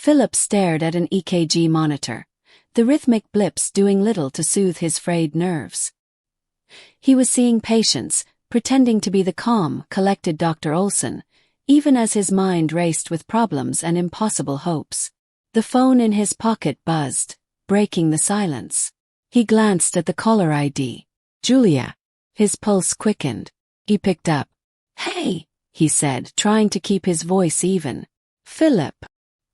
Philip stared at an EKG monitor, the rhythmic blips doing little to soothe his frayed nerves. He was seeing patients, pretending to be the calm, collected Dr. Olson, even as his mind raced with problems and impossible hopes. The phone in his pocket buzzed, breaking the silence. He glanced at the caller ID. Julia. His pulse quickened. He picked up. "Hey," he said, trying to keep his voice even. "Philip."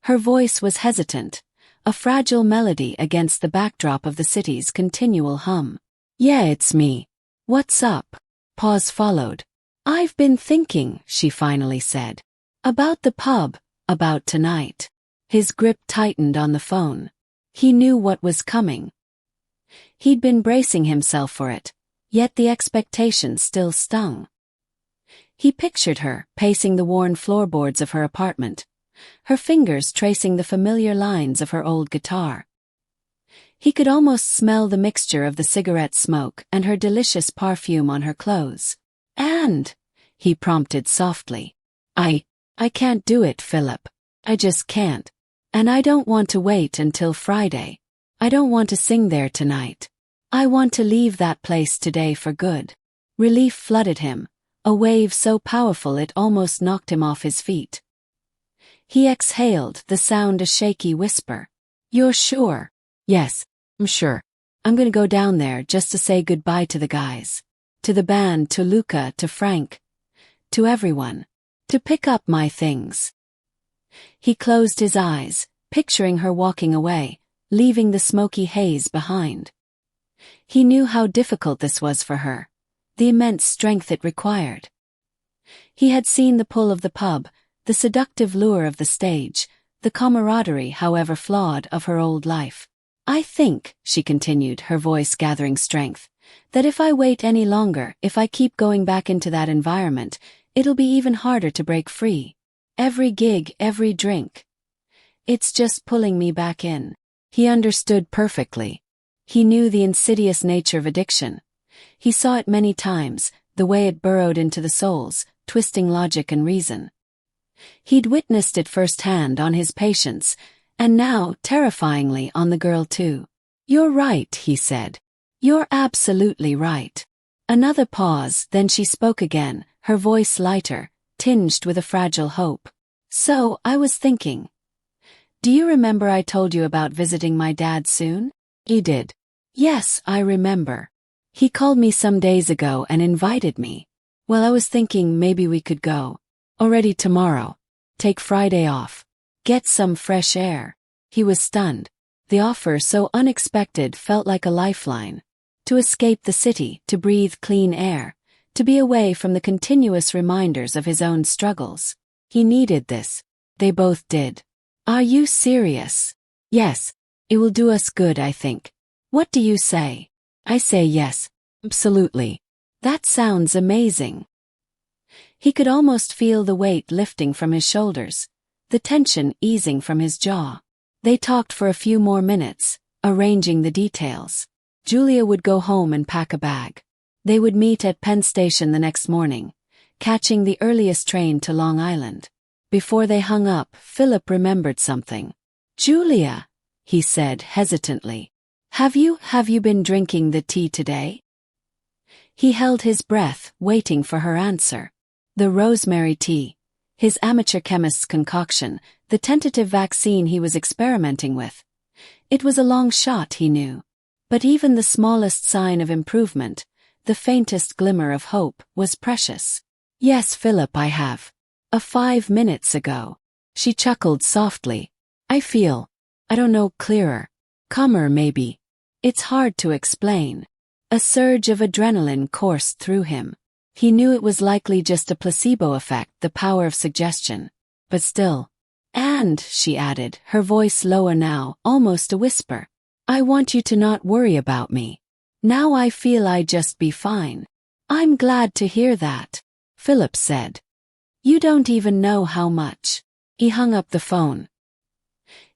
Her voice was hesitant, a fragile melody against the backdrop of the city's continual hum. "Yeah, it's me. What's up?" Pause followed. "I've been thinking," she finally said. "About the pub, about tonight." His grip tightened on the phone. He knew what was coming. He'd been bracing himself for it, yet the expectation still stung. He pictured her, pacing the worn floorboards of her apartment, her fingers tracing the familiar lines of her old guitar. He could almost smell the mixture of the cigarette smoke and her delicious perfume on her clothes. "And," he prompted softly, I can't do it, Philip. I just can't. And I don't want to wait until Friday. I don't want to sing there tonight. I want to leave that place today for good." Relief flooded him, a wave so powerful it almost knocked him off his feet. He exhaled, the sound a shaky whisper. "You're sure?" "Yes, I'm sure. I'm gonna go down there just to say goodbye to the guys. To the band, to Luca, to Frank. To everyone. To pick up my things." He closed his eyes, picturing her walking away, leaving the smoky haze behind. He knew how difficult this was for her, the immense strength it required. He had seen the pull of the pub, the seductive lure of the stage, the camaraderie, however flawed, of her old life. "I think," she continued, her voice gathering strength, "that if I wait any longer, if I keep going back into that environment, it'll be even harder to break free. Every gig, every drink. It's just pulling me back in." He understood perfectly. He knew the insidious nature of addiction. He saw it many times, the way it burrowed into the souls, twisting logic and reason. He'd witnessed it firsthand on his patients, and now, terrifyingly, on the girl too. "You're right," he said. "You're absolutely right." Another pause, then she spoke again, her voice lighter, tinged with a fragile hope. "So, I was thinking. Do you remember I told you about visiting my dad soon?" He did. "Yes, I remember. He called me some days ago and invited me. Well, I was thinking maybe we could go. Already tomorrow. Take Friday off. Get some fresh air." He was stunned. The offer, so unexpected, felt like a lifeline. To escape the city, to breathe clean air, to be away from the continuous reminders of his own struggles. He needed this. They both did. "Are you serious?" "Yes. It will do us good, I think. What do you say?" "I say yes. Absolutely." "That sounds amazing." He could almost feel the weight lifting from his shoulders, the tension easing from his jaw. They talked for a few more minutes, arranging the details. Julia would go home and pack a bag. They would meet at Penn Station the next morning, catching the earliest train to Long Island. Before they hung up, Philip remembered something. "Julia," he said hesitantly, Have you been drinking the tea today?" He held his breath, waiting for her answer. The rosemary tea, his amateur chemist's concoction, the tentative vaccine he was experimenting with. It was a long shot, he knew. But even the smallest sign of improvement, the faintest glimmer of hope, was precious. "Yes, Philip, I have. 5 minutes ago." She chuckled softly. I don't know, clearer. Calmer, maybe. It's hard to explain." A surge of adrenaline coursed through him. He knew it was likely just a placebo effect, the power of suggestion. But still. "And," she added, her voice lower now, almost a whisper, "I want you to not worry about me. Now I feel I just be fine." "I'm glad to hear that," Philip said. "You don't even know how much." He hung up the phone.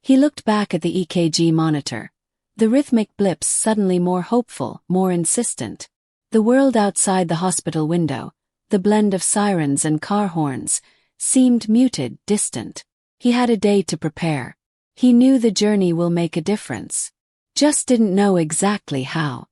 He looked back at the EKG monitor. The rhythmic blips suddenly more hopeful, more insistent. The world outside the hospital window, the blend of sirens and car horns, seemed muted, distant. He had a day to prepare. He knew the journey will make a difference. Just didn't know exactly how.